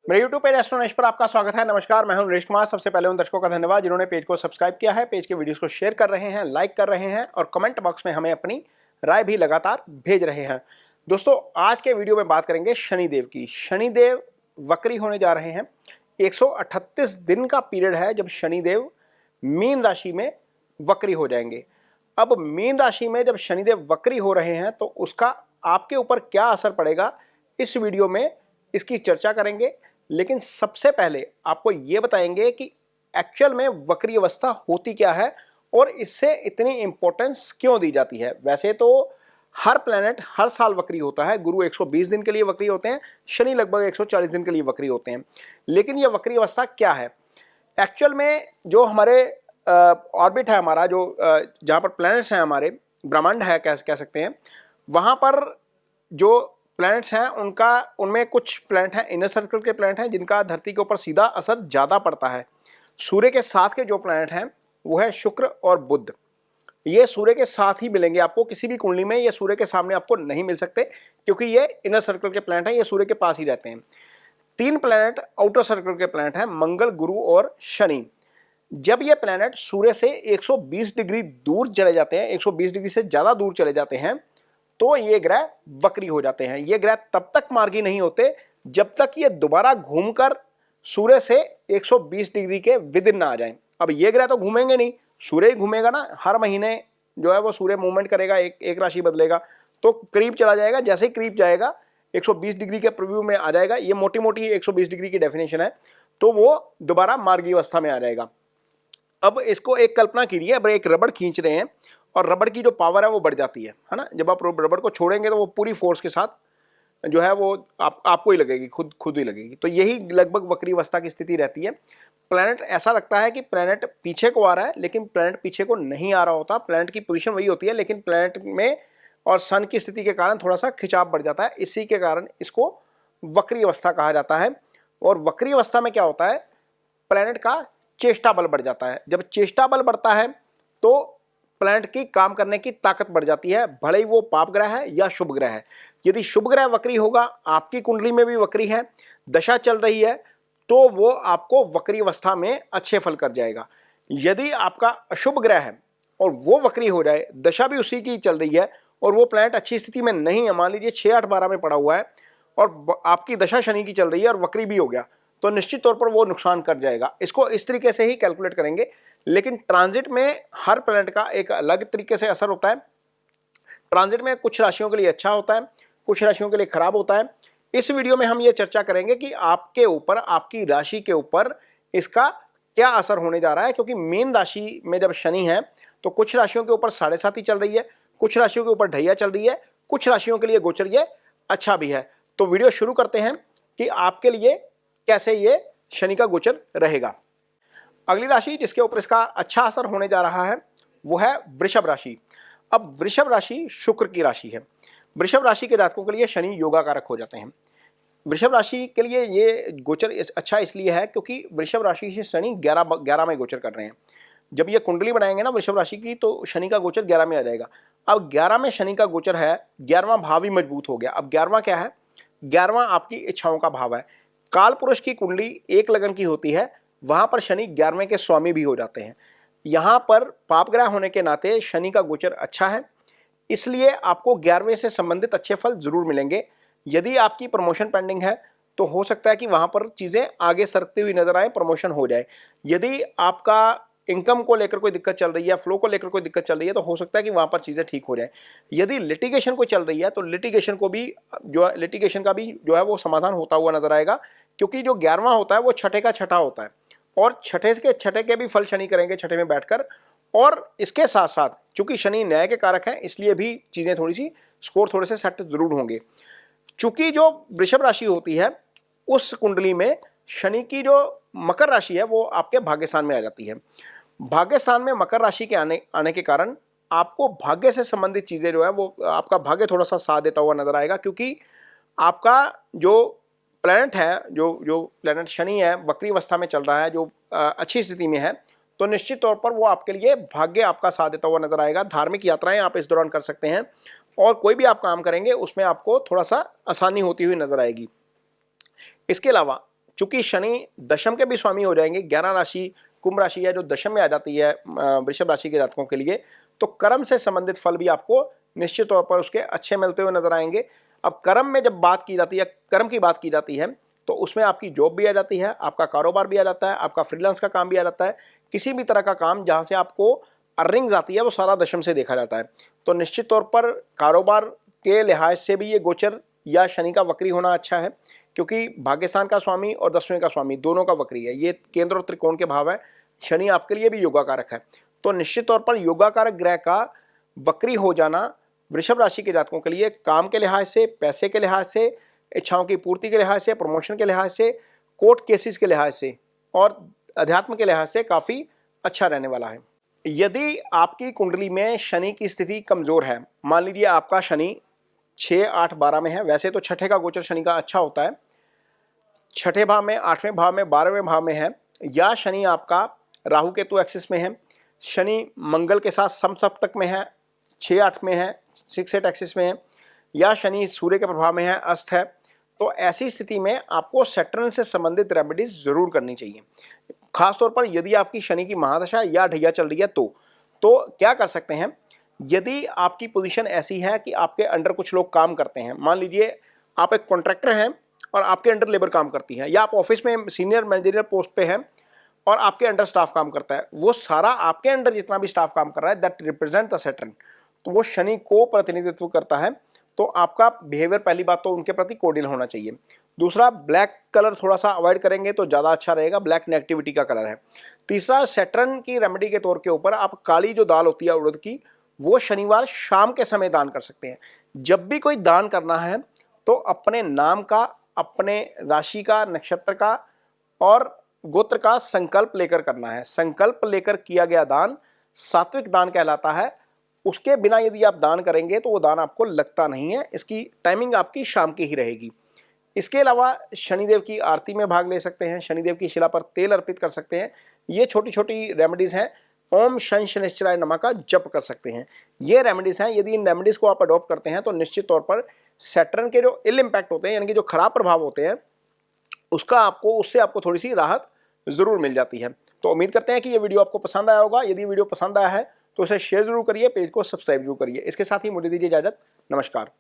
मेरे YouTube page astronaut पर आपका स्वागत है। नमस्कार, मैं हूं नरेश कुमार। सबसे पहले उन दर्शकों का धन्यवाद जिन्होंने पेज को सब्सक्राइब किया है, पेज के वीडियोस को शेयर कर रहे हैं, लाइक कर रहे हैं और कमेंट बॉक्स में हमें अपनी राय भी लगातार भेज रहे हैं। दोस्तों, आज के वीडियो में बात करेंगे शनिदेव की। शनिदेव वक्री होने जा रहे हैं। 138 दिन का पीरियड है जब शनिदेव मीन राशि में वक्री हो जाएंगे। अब मीन राशि में जब शनिदेव वक्री हो रहे हैं तो उसका आपके ऊपर क्या असर पड़ेगा, इस वीडियो में इसकी चर्चा करेंगे। लेकिन सबसे पहले आपको यह बताएंगे कि एक्चुअल में वक्री अवस्था होती क्या है और इससे इतनी इंपॉर्टेंस क्यों दी जाती है। वैसे तो हर प्लेनेट हर साल वक्री होता है। गुरु 120 दिन के लिए वक्री होते हैं, शनि लगभग 140 दिन के लिए वक्री होते हैं। लेकिन यह वक्री अवस्था क्या है एक्चुअल में? जो हमारे ऑर्बिट है हमारा, जो जहाँ पर प्लैनेट्स हैं, हमारे ब्रह्मांड है कह सकते हैं, वहाँ पर जो प्लैनेट्स हैं उनमें कुछ प्लैनेट हैं, इनर सर्कल के प्लैनेट हैं जिनका धरती के ऊपर सीधा असर ज़्यादा पड़ता है। सूर्य के साथ के जो प्लैनेट हैं वो है शुक्र और बुध। ये सूर्य के साथ ही मिलेंगे आपको, किसी भी कुंडली में ये सूर्य के सामने आपको नहीं मिल सकते क्योंकि ये इनर सर्कल के प्लैनेट हैं, ये सूर्य के पास ही रहते हैं। 3 प्लैनेट आउटर सर्कल के प्लैनेट हैं, मंगल, गुरु और शनि। जब ये प्लैनेट सूर्य से 120 डिग्री दूर चले जाते हैं, 120 डिग्री से ज़्यादा दूर चले जाते हैं, तो ये ग्रह वक्री हो जाते हैं। ये ग्रह तब तक मार्गी नहीं होते जब तक ये दोबारा घूमकर सूर्य से 120 डिग्री के विदिन ना आ जाएं। अब ये ग्रह तो घूमेंगे नहीं, सूर्य ही घूमेगा ना। हर महीने जो है वो सूर्य मूवमेंट करेगा, एक राशि बदलेगा, तो करीब चला जाएगा। जैसे ही करीब जाएगा 120 डिग्री के प्रीव्यू में आ जाएगा, ये मोटी मोटी 120 डिग्री की डेफिनेशन है, तो वो दोबारा मार्गी अवस्था में आ जाएगा। अब इसको एक कल्पना कीजिए, अब एक रबड़ खींच रहे हैं और रबड़ की जो पावर है वो बढ़ जाती है ना। जब आप रबड़ को छोड़ेंगे तो वो पूरी फोर्स के साथ जो है वो आपको ही लगेगी, खुद ही लगेगी। तो यही लगभग वक्री अवस्था की स्थिति रहती है। प्लैनेट ऐसा लगता है कि प्लैनेट पीछे को आ रहा है, लेकिन प्लैनेट पीछे को नहीं आ रहा होता। प्लैनेट की पोजीशन वही होती है, लेकिन प्लैनेट में और सन की स्थिति के कारण थोड़ा सा खिंचाव बढ़ जाता है। इसी के कारण इसको वक्री अवस्था कहा जाता है। और वक्री अवस्था में क्या होता है, प्लैनेट का चेष्टा बल बढ़ जाता है। जब चेष्टा बल बढ़ता है तो प्लैनेट की काम करने की ताकत बढ़ जाती है, भले ही वो पाप ग्रह है या शुभ ग्रह है। यदि शुभ ग्रह वक्री होगा, आपकी कुंडली में भी वक्री है, दशा चल रही है, तो वो आपको वक्री अवस्था में अच्छे फल कर जाएगा। यदि आपका अशुभ ग्रह है और वो वक्री हो जाए, दशा भी उसी की चल रही है और वो प्लैनेट अच्छी स्थिति में नहीं है, मान लीजिए 6, 8, 12 में पड़ा हुआ है और आपकी दशा शनि की चल रही है और वक्री भी हो गया, तो निश्चित तौर पर वो नुकसान कर जाएगा। इसको इस तरीके से ही कैलकुलेट करेंगे। लेकिन ट्रांजिट में हर प्लैनेट का एक अलग तरीके से असर होता है। ट्रांजिट में कुछ राशियों के लिए अच्छा होता है, कुछ राशियों के लिए खराब होता है। इस वीडियो में हम ये चर्चा करेंगे कि आपके ऊपर, आपकी राशि के ऊपर इसका क्या असर होने जा रहा है। क्योंकि मीन राशि में जब शनि है तो कुछ राशियों के ऊपर 7.5 चल रही है, कुछ राशियों के ऊपर ढैया चल रही है, कुछ राशियों के लिए गोचर ये अच्छा भी है। तो वीडियो शुरू करते हैं कि आपके लिए कैसे ये शनि का गोचर रहेगा। अगली राशि जिसके ऊपर इसका अच्छा असर होने जा रहा है वो है वृषभ राशि। अब वृषभ राशि शुक्र की राशि है। वृषभ राशि के जातकों के लिए शनि योगाकारक हो जाते हैं। वृषभ राशि के लिए ये गोचर अच्छा इसलिए है क्योंकि वृषभ राशि से शनि 11 में गोचर कर रहे हैं। जब ये कुंडली बनाएंगे ना वृषभ राशि की, तो शनि का गोचर 11 में आ जाएगा। अब 11 में शनि का गोचर है, 11वां भाव ही मजबूत हो गया। अब 11वां क्या है? 11वां आपकी इच्छाओं का भाव है। काल पुरुष की कुंडली एक लगन की होती है, वहां पर शनि 11वें के स्वामी भी हो जाते हैं। यहां पर पाप ग्रह होने के नाते शनि का गोचर अच्छा है, इसलिए आपको 11वें से संबंधित अच्छे फल जरूर मिलेंगे। यदि आपकी प्रमोशन पेंडिंग है तो हो सकता है कि वहां पर चीजें आगे सरकती हुई नजर आए, प्रमोशन हो जाए। यदि आपका इनकम को लेकर कोई दिक्कत चल रही है, फ्लो को लेकर कोई दिक्कत चल रही है, तो हो सकता है कि वहां पर चीजें ठीक हो जाए। यदि लिटिगेशन को चल रही है तो लिटिगेशन का भी जो है वो समाधान होता हुआ नजर आएगा। क्योंकि जो 11वां होता है वो छठे का छठा होता है और छठे के भी फल शनि करेंगे छठे में बैठकर। और इसके साथ साथ चूंकि शनि न्याय के कारक हैं, इसलिए भी चीजें थोड़ी सी स्कोर थोड़े से सेट जरूर होंगे। चूंकि जो वृषभ राशि होती है उस कुंडली में शनि की जो मकर राशि है वो आपके भाग्य स्थान में आ जाती है। भाग्य स्थान में मकर राशि के आने के कारण आपको भाग्य से संबंधित चीजें जो है वो आपका भाग्य थोड़ा सा साथ देता हुआ नजर आएगा। क्योंकि आपका जो प्लैनेट है, जो प्लैनेट शनि है, वक्री अवस्था में चल रहा है, जो अच्छी स्थिति में है, तो निश्चित तौर पर वो आपके लिए भाग्य आपका साथ देता हुआ नजर आएगा। धार्मिक यात्राएं आप इस दौरान कर सकते हैं और कोई भी आप काम करेंगे उसमें आपको थोड़ा सा आसानी होती हुई नजर आएगी। इसके अलावा चूंकि शनि दशम के भी स्वामी हो जाएंगे, 11 राशि कुंभ राशि है जो दशम में आ जाती है वृषभ राशि के जातकों के लिए, तो कर्म से संबंधित फल भी आपको निश्चित तौर पर उसके अच्छे मिलते हुए नजर आएंगे। अब कर्म में जब बात की जाती है, कर्म की बात की जाती है, तो उसमें आपकी जॉब भी आ जाती है, आपका कारोबार भी आ जाता है, आपका फ्रीलांस का काम भी आ जाता है। किसी भी तरह का काम जहां से आपको अर्निंग्स आती है वो सारा दशम से देखा जाता है। तो निश्चित तौर पर कारोबार के लिहाज से भी ये गोचर या शनि का वक्री होना अच्छा है, क्योंकि भाग्यस्थान का स्वामी और दसवें का स्वामी दोनों का वक्री है। ये केंद्र और त्रिकोण के भाव है। शनि आपके लिए भी योगाकारक है। तो निश्चित तौर पर योगाकारक ग्रह का वक्री हो जाना वृषभ राशि के जातकों के लिए काम के लिहाज से, पैसे के लिहाज से, इच्छाओं की पूर्ति के लिहाज से, प्रमोशन के लिहाज से, कोर्ट केसेस के लिहाज से और अध्यात्म के लिहाज से काफी अच्छा रहने वाला है। यदि आपकी कुंडली में शनि की स्थिति कमजोर है, मान लीजिए आपका शनि 6, 8, 12 में है, वैसे तो छठे का गोचर शनि का अच्छा होता है, छठे भाव में, 8वें भाव में, 12वें भाव में है, या शनि आपका राहु केतु एक्सिस में है, शनि मंगल के साथ समसप्तक में है, 6, 8 में है, 6, 8 एक्सिस में है, या शनि सूर्य के प्रभाव में है, अस्त है, तो ऐसी स्थिति में आपको सैटर्न से संबंधित रेमेडीज जरूर करनी चाहिए। खासतौर पर यदि आपकी शनि की महादशा या ढैया चल रही है तो क्या कर सकते हैं, यदि आपकी पोजीशन ऐसी है कि आपके अंडर कुछ लोग काम करते हैं, मान लीजिए आप एक कॉन्ट्रैक्टर हैं और आपके अंडर लेबर काम करती है, या आप ऑफिस में सीनियर मैनेजरियल पोस्ट पे हैं और आपके अंडर स्टाफ काम करता है, वो सारा आपके अंडर जितना भी स्टाफ काम कर रहा है दैट रिप्रेजेंट द सैटर्न, तो वो शनि को प्रतिनिधित्व करता है। तो आपका बिहेवियर पहली बात तो उनके प्रति कोर्डियल होना चाहिए। दूसरा, ब्लैक कलर थोड़ा सा अवॉइड करेंगे तो ज़्यादा अच्छा रहेगा, ब्लैक नेगेटिविटी का कलर है। तीसरा, सैटर्न की रेमेडी के तौर के ऊपर आप काली जो दाल होती है उड़द की, वो शनिवार शाम के समय दान कर सकते हैं। जब भी कोई दान करना है तो अपने नाम का, अपने राशि का, नक्षत्र का और गोत्र का संकल्प लेकर करना है। संकल्प लेकर किया गया दान सात्विक दान कहलाता है। उसके बिना यदि आप दान करेंगे तो वो दान आपको लगता नहीं है। इसकी टाइमिंग आपकी शाम की ही रहेगी। इसके अलावा शनिदेव की आरती में भाग ले सकते हैं, शनिदेव की शिला पर तेल अर्पित कर सकते हैं। ये छोटी छोटी रेमेडीज हैं। ओम शन शनिश्चराय नमः का जप कर सकते हैं। ये रेमेडीज हैं। यदि इन रेमेडीज को आप अडॉप्ट करते हैं तो निश्चित तौर पर सैटर्न के जो इल इम्पैक्ट होते हैं, यानी कि जो खराब प्रभाव होते हैं, उससे आपको थोड़ी सी राहत जरूर मिल जाती है। तो उम्मीद करते हैं कि ये वीडियो आपको पसंद आया होगा। यदि वीडियो पसंद आया है तो उसे शेयर जरूर करिए, पेज को सब्सक्राइब जरूर करिए। इसके साथ ही मुझे दीजिए इजाजत। नमस्कार।